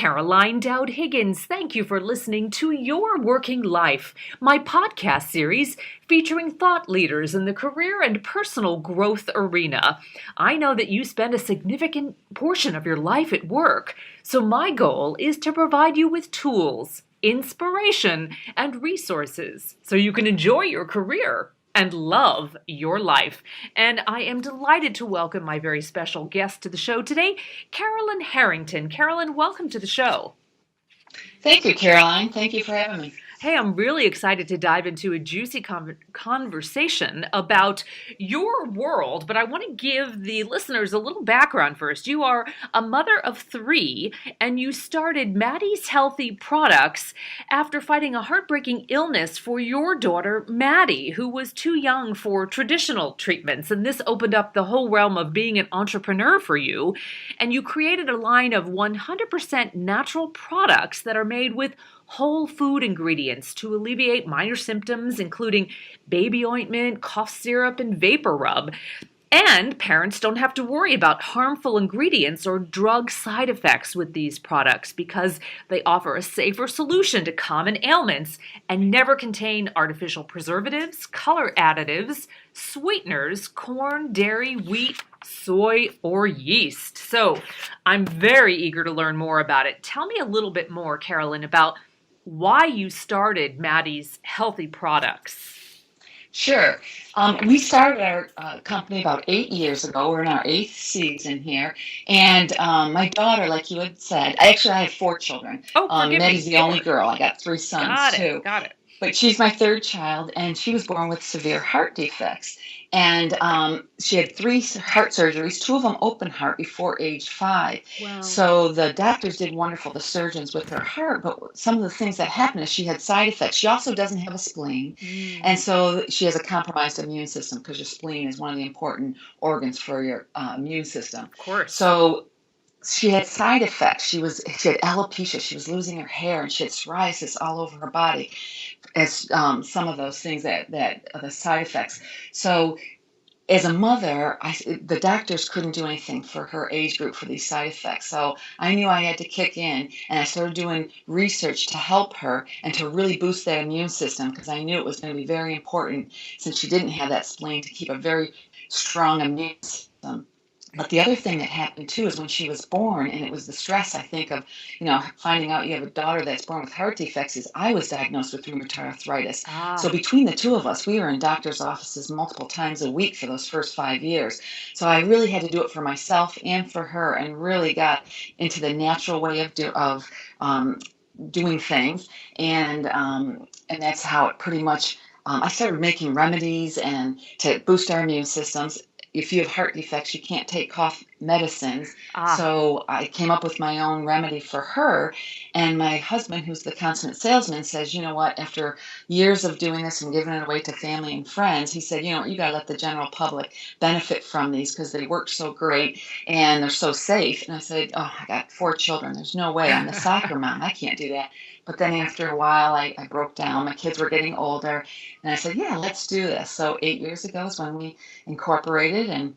Caroline Dowd-Higgins. Thank you for listening to Your Working Life, my podcast series featuring thought leaders in the career and personal growth arena. I know that you spend a significant portion of your life at work, so my goal is to provide you with tools, inspiration, and resources so you can enjoy your career and love your life. And I am delighted to welcome my very special guest to the show today, Carolyn Harrington. Carolyn, welcome to the show. Thank you, Caroline. Thank you for having me. Hey, I'm really excited to dive into a juicy conversation about your world, but I want to give the listeners a little background first. You are a mother of three, and you started Maty's Healthy Products after fighting a heartbreaking illness for your daughter, Maty, who was too young for traditional treatments. And this opened up the whole realm of being an entrepreneur for you. And you created a line of 100% natural products that are made with whole food ingredients to alleviate minor symptoms, including baby ointment, cough syrup, and vapor rub. And parents don't have to worry about harmful ingredients or drug side effects with these products because they offer a safer solution to common ailments and never contain artificial preservatives, color additives, sweeteners, corn, dairy, wheat, soy, or yeast. So I'm very eager to learn more about it. Tell me a little bit more, Carolyn, about why you started Maty's Healthy Products. Sure. We started our company about 8 years ago. We're in our 8th season here. And my daughter, like you had said, I have 4 children. Oh, forgive me. Maty's the only girl. I got 3 sons, too. Got it. But she's my 3rd child, and she was born with severe heart defects. And she had 3 heart surgeries, 2 of them open heart before age 5. Wow. So the doctors did wonderful, the surgeons, with her heart. But some of the things that happened is she had side effects. She also doesn't have a spleen. And so she has a compromised immune system because your spleen is one of the important organs for your immune system. Of course. So she had side effects. She had alopecia. She was losing her hair, and she had psoriasis all over her body. As some of those things that are the side effects. So as a mother, the doctors couldn't do anything for her age group for these side effects. So I knew I had to kick in, and I started doing research to help her and to really boost that immune system because I knew it was going to be very important since she didn't have that spleen to keep a very strong immune system. But the other thing that happened, too, is when she was born, and it was the stress, I think, of, finding out you have a daughter that's born with heart defects, is I was diagnosed with rheumatoid arthritis. So between the two of us, we were in doctor's offices multiple times a week for those first 5 years. So I really had to do it for myself and for her and really got into the natural way of doing things. And that's how it pretty much, I started making remedies and to boost our immune systems. If you have heart defects, you can't take cough medicines. So I came up with my own remedy for her. And my husband, who's the consummate salesman, says, you know what, after years of doing this and giving it away to family and friends, he said, you got to let the general public benefit from these because they work so great and they're so safe. And I said, I got 4 children. There's no way. I'm the soccer mom. I can't do that. But then after a while, I broke down. My kids were getting older. And I said, yeah, let's do this. So 8 years ago is when we incorporated, and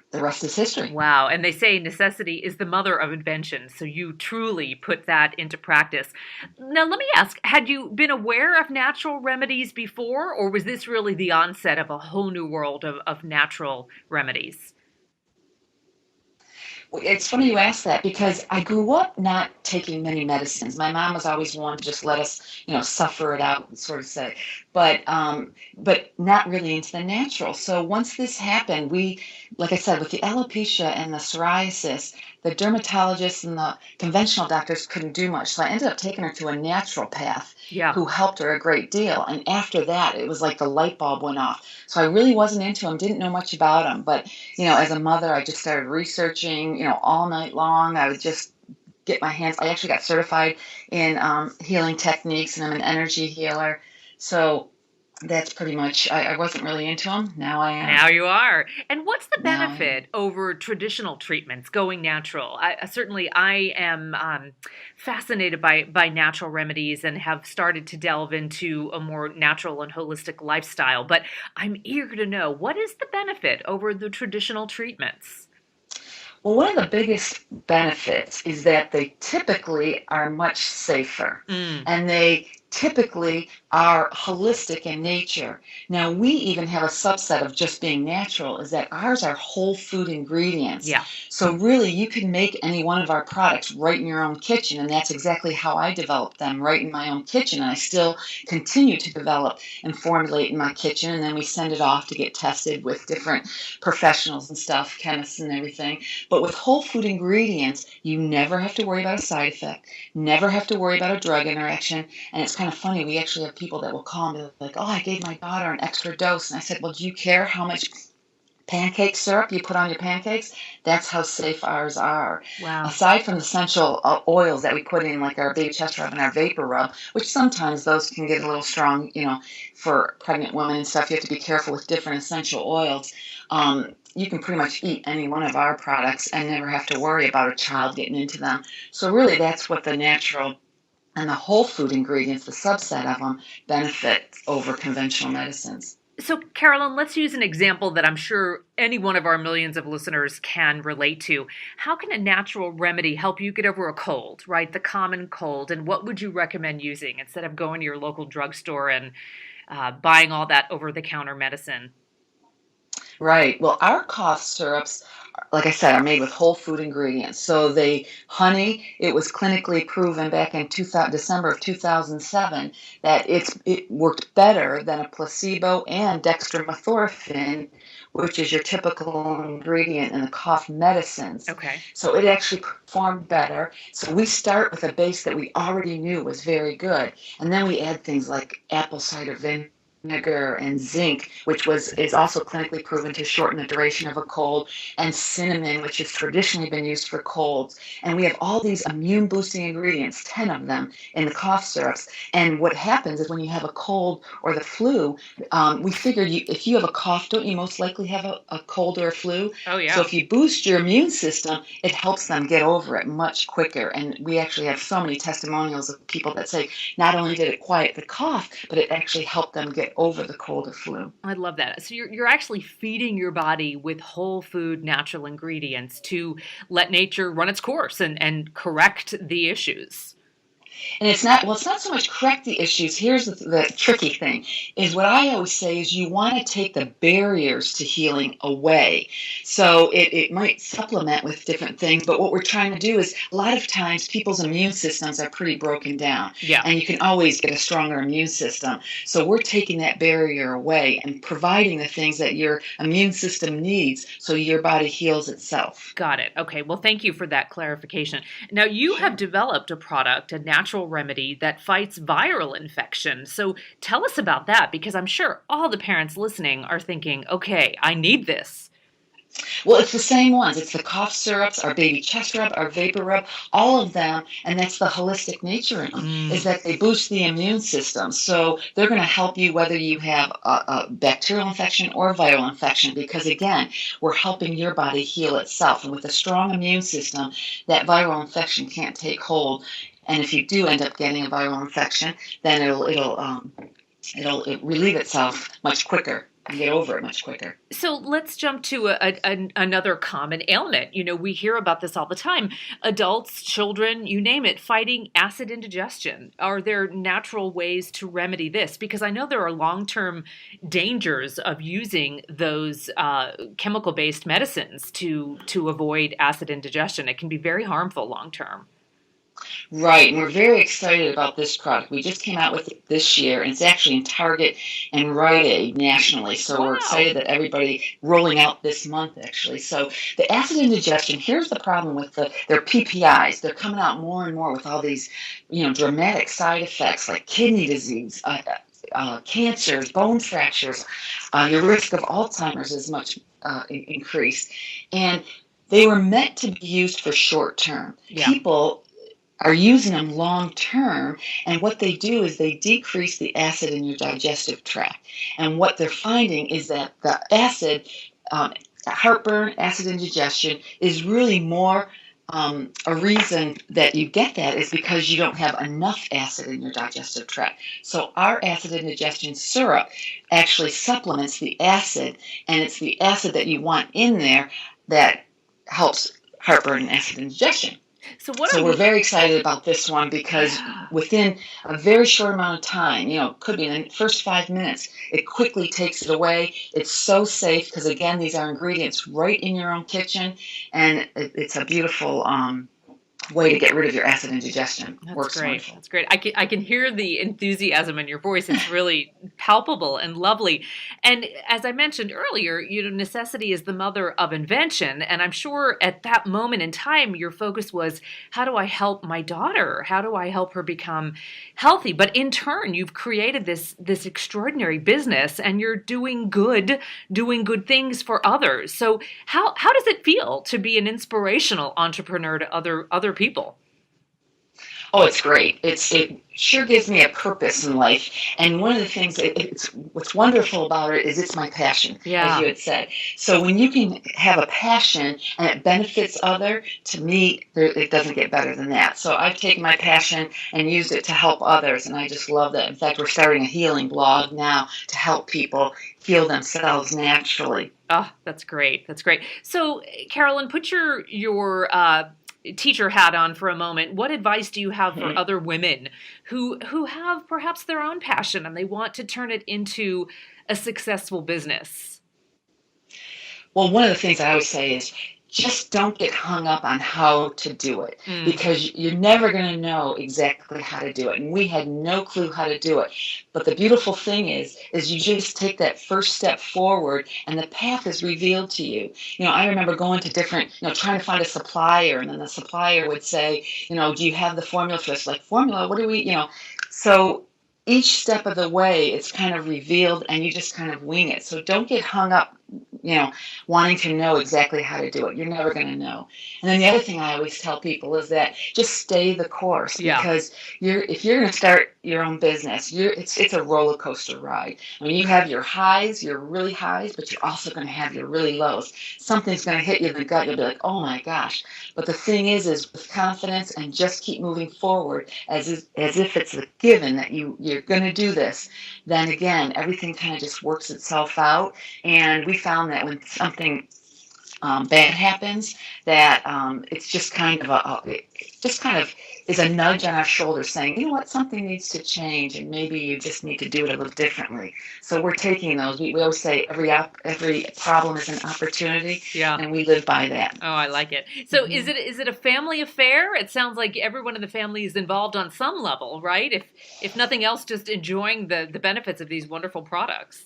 the rest is history. Wow. And they say necessity is the mother of invention. So you truly put that into practice. Now, let me ask, had you been aware of natural remedies before, or was this really the onset of a whole new world of natural remedies? It's funny you ask that because I grew up not taking many medicines. My mom was always one to just let us, suffer it out and sort of say, but not really into the natural. So once this happened, like I said, with the alopecia and the psoriasis, the dermatologists and the conventional doctors couldn't do much. So I ended up taking her to a natural path who helped her a great deal. And after that, it was like the light bulb went off. So I really wasn't into them, didn't know much about them. But, as a mother, I just started researching, all night long. I would just get my hands. I actually got certified in healing techniques, and I'm an energy healer. So that's pretty much, I wasn't really into them. Now I am. Now you are. And what's the benefit over traditional treatments going natural? I am fascinated by natural remedies and have started to delve into a more natural and holistic lifestyle. But I'm eager to know, what is the benefit over the traditional treatments? Well, one of the biggest benefits is that they typically are much safer, Mm, and they typically are holistic in nature. Now, we even have a subset of just being natural, is that ours are whole food ingredients. yeah. So really, you can make any one of our products right in your own kitchen, and that's exactly how I developed them, right in my own kitchen. And I still continue to develop and formulate in my kitchen, and then we send it off to get tested with different professionals and stuff, chemists and everything. But with whole food ingredients, you never have to worry about a side effect, never have to worry about a drug interaction. And it's kind of funny, we actually have people that will call me like, oh, I gave my daughter an extra dose. And I said, well, do you care how much pancake syrup you put on your pancakes? That's how safe ours are. Wow. Aside from the essential oils that we put in, like our baby chest rub and our vapor rub, which sometimes those can get a little strong, for pregnant women and stuff. You have to be careful with different essential oils. You can pretty much eat any one of our products and never have to worry about a child getting into them. So really, that's what the natural and the whole food ingredients, the subset of them, benefit over conventional medicines. So, Carolyn, let's use an example that I'm sure any one of our millions of listeners can relate to. How can a natural remedy help you get over a cold, right? The common cold. And what would you recommend using instead of going to your local drugstore and buying all that over the counter medicine? Right. Well, our cough syrups, like I said, are made with whole food ingredients. So honey, it was clinically proven back in December of 2007 that it worked better than a placebo and dextromethorphan, which is your typical ingredient in the cough medicines. Okay. So it actually performed better. So we start with a base that we already knew was very good, and then we add things like apple cider vinegar and zinc, which is also clinically proven to shorten the duration of a cold, and cinnamon, which has traditionally been used for colds. And we have all these immune boosting ingredients, 10 of them, in the cough syrups. And what happens is when you have a cold or the flu, we figured if you have a cough, don't you most likely have a cold or a flu? Oh, So yeah. if you boost your immune system, it helps them get over it much quicker. And we actually have so many testimonials of people that say not only did it quiet the cough, but it actually helped them get over the cold or flu. I love that. So you're actually feeding your body with whole food, natural ingredients to let nature run its course and correct the issues. And it's not so much correct the issues. Here's the tricky thing, is what I always say is you want to take the barriers to healing away. So it might supplement with different things, but what we're trying to do is a lot of times people's immune systems are pretty broken down, Yeah. and you can always get a stronger immune system. So we're taking that barrier away and providing the things that your immune system needs so your body heals itself. Got it. Okay. Well, thank you for that clarification. Now, you have Sure. developed a product, a natural remedy that fights viral infection. So tell us about that because I'm sure all the parents listening are thinking, okay, I need this. Well, it's the same ones. It's the cough syrups, our baby chest rub, our vapor rub, all of them. And that's the holistic nature in them, is Mm, that they boost the immune system. So they're going to help you whether you have a bacterial infection or viral infection, because again, we're helping your body heal itself. And with a strong immune system, that viral infection can't take hold. And if you do end up getting a viral infection, then it'll relieve itself much quicker and get over it much quicker. So let's jump to another common ailment. You know, we hear about this all the time. Adults, children, you name it, fighting acid indigestion. Are there natural ways to remedy this? Because I know there are long-term dangers of using those chemical-based medicines to avoid acid indigestion. It can be very harmful long-term. Right, and we're very excited about this product. We just came out with it this year, and it's actually in Target and Rite Aid nationally. So we're Wow. excited that everybody rolling out this month, actually. So the acid indigestion. Here's the problem with their PPIs. They're coming out more and more with all these, dramatic side effects like kidney disease, cancers, bone fractures. Your risk of Alzheimer's is much increased, and they were meant to be used for short term. Yeah. People are using them long term, and what they do is they decrease the acid in your digestive tract. And what they're finding is that the acid, um, heartburn, acid indigestion, is really more a reason that you get that is because you don't have enough acid in your digestive tract. So our acid indigestion syrup actually supplements the acid, and it's the acid that you want in there that helps heartburn and acid indigestion. So what So are we're the very excited about this one because yeah. within a very short amount of time, could be in the first 5 minutes, it quickly takes it away. It's so safe because, again, these are ingredients right in your own kitchen, and it's a beautiful way to get rid of your acid indigestion. That's Works great. wonderful. That's great. I can hear the enthusiasm in your voice. It's really palpable and lovely. And as I mentioned earlier, necessity is the mother of invention. And I'm sure at that moment in time, your focus was, how do I help my daughter? How do I help her become healthy? But in turn, you've created this extraordinary business, and you're doing good things for others. So how does it feel to be an inspirational entrepreneur to other people? Oh, it's great. It sure gives me a purpose in life. And one of the things it's what's wonderful about it is it's my passion, as Yeah. you had said. So when you can have a passion and it benefits other, to me, it doesn't get better than that. So I've taken my passion and used it to help others, and I just love that. In fact, we're starting a healing blog now to help people heal themselves naturally. Oh, that's great. That's great. So, Carolyn, put your teacher hat on for a moment. What advice do you have for other women who have perhaps their own passion and they want to turn it into a successful business? Well, one of the things I always say is just don't get hung up on how to do it Mm, because you're never going to know exactly how to do it. And we had no clue how to do it. But the beautiful thing is you just take that first step forward and the path is revealed to you. I remember going to different, trying to find a supplier, and then the supplier would say, do you have the formula for this? Like, formula, what do we. So each step of the way it's kind of revealed and you just kind of wing it. So don't get hung up, you know, wanting to know exactly how to do it. You're never going to know. And then the other thing I always tell people is that just stay the course yeah. because if you're going to start your own business, it's a roller coaster ride. I mean, you have your highs, your really highs, but you're also going to have your really lows. Something's going to hit you in the gut. You'll be like, oh my gosh. But the thing is with confidence and just keep moving forward as if it's a given that you're going to do this, then again, everything kind of just works itself out. And we found that when something bad happens, that it's just kind of it just kind of is a nudge on our shoulder saying, you know what, something needs to change, and maybe you just need to do it a little differently. So we're taking those. We always say every problem is an opportunity, Yeah. and we live by that. Oh, I like it. So Mhm. is it a family affair? It sounds like everyone in the family is involved on some level, right? If nothing else, just enjoying the benefits of these wonderful products.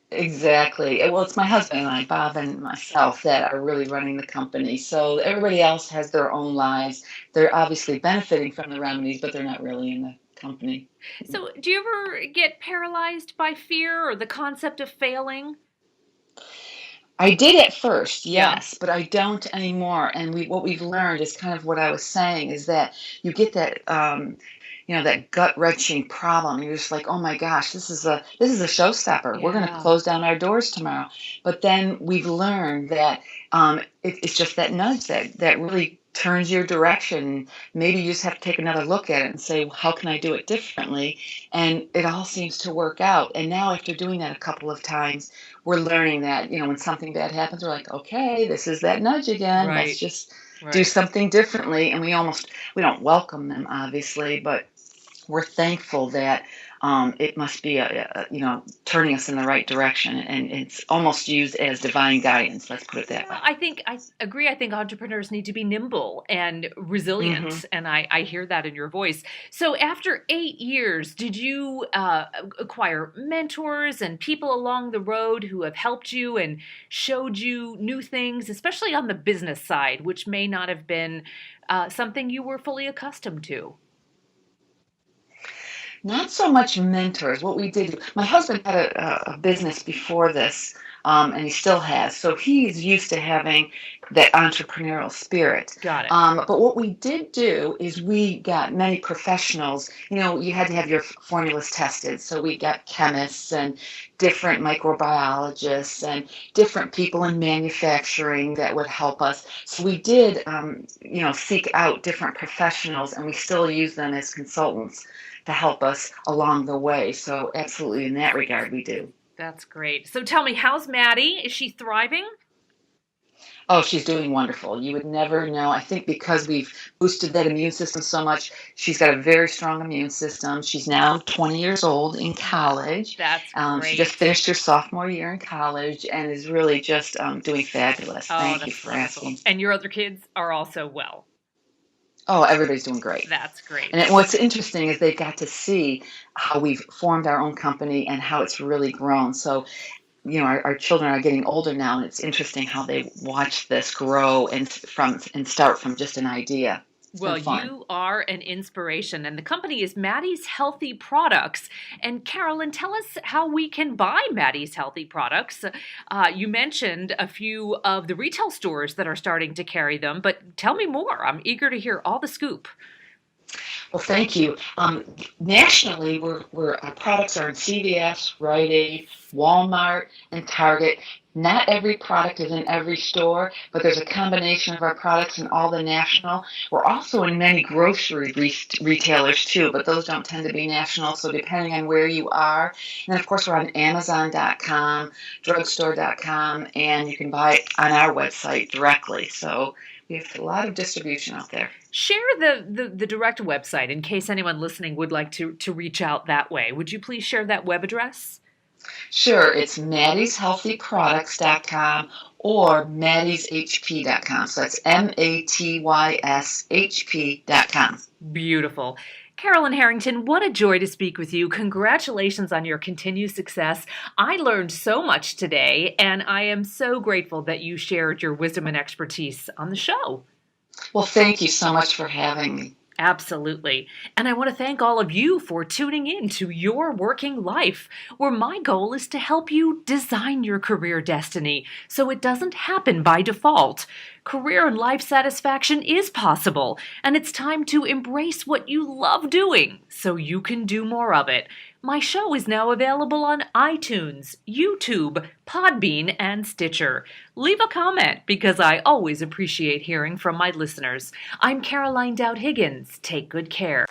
Exactly. Well, it's my husband and I, Bob and myself, that are really running the company. So everybody else has their own lives. They're obviously benefiting from the remedies, but they're not really in the company. So do you ever get paralyzed by fear or the concept of failing? I did at first, Yeah. yes, but I don't anymore. And what we've learned is kind of what I was saying is that you get that that gut wrenching problem. You're just like, oh my gosh, this is a showstopper. We're going to Yeah. close down our doors tomorrow. But then we've learned that it's just that nudge that really turns your direction. Maybe you just have to take another look at it and say, how can I do it differently? And it all seems to work out. And now after doing that a couple of times, we're learning that, when something bad happens, we're like, okay, this is that nudge again. Let's Right. just do Right. something differently. And we don't welcome them, obviously, but we're thankful that it must be turning us in the right direction, and it's almost used as divine guidance. Let's put it that Well, way. I agree. I think entrepreneurs need to be nimble and Hmm. resilient, and I hear that in your voice. So, after 8 years, did you acquire mentors and people along the road who have helped you and showed you new things, especially on the business side, which may not have been something you were fully accustomed to? Not so much mentors. What we did, my husband had a business before this, and he still has. So he's used to having that entrepreneurial spirit. Got it. But what we did do is we got many professionals. You had to have your formulas tested. So we got chemists and different microbiologists and different people in manufacturing that would help us. So we did, seek out different professionals, and we still use them as consultants to help us along the way. So absolutely in that regard we do. That's great. So, tell me, how's Maddie? Is she thriving? Oh, she's doing wonderful. You would never know. I think because we've boosted that immune system so much, she's got a very strong immune system. She's now 20 years old in college. That's She just great. finished her sophomore year in college and is really just doing fabulous. Oh, Thank you that's for wonderful. asking. And your other kids are also well. Oh, everybody's doing great. That's great. And what's interesting is they got to see how we've formed our own company and how it's really grown. So, our children are getting older now, and it's interesting how they watch this grow and start from just an idea. It's been Well, fun. you are an inspiration, and the company is Maty's Healthy Products. And Carolyn, tell us how we can buy Maty's Healthy Products. You mentioned a few of the retail stores that are starting to carry them, but tell me more. I'm eager to hear all the scoop. Well, thank you. Nationally, our products are in CVS, Rite Aid, Walmart, and Target. Not every product is in every store, but there's a combination of our products in all the national. We're also in many grocery retailers too, but those don't tend to be national. So depending on where you are, and then of course we're on Amazon.com, drugstore.com, and you can buy it on our website directly. So we have a lot of distribution out there. Share the direct website in case anyone listening would like to reach out that way. Would you please share that web address? Sure, it's matyshealthyproducts.com or matyshp.com. So that's MATYSHP.com. Beautiful. Carolyn Harrington, what a joy to speak with you. Congratulations on your continued success. I learned so much today, and I am so grateful that you shared your wisdom and expertise on the show. Well, thank you so much for having me. Absolutely. And I want to thank all of you for tuning in to Your Working Life, where my goal is to help you design your career destiny so it doesn't happen by default. Career and life satisfaction is possible, and it's time to embrace what you love doing so you can do more of it. My show is now available on iTunes, YouTube, Podbean, and Stitcher. Leave a comment because I always appreciate hearing from my listeners. I'm Caroline Dowd-Higgins. Take good care.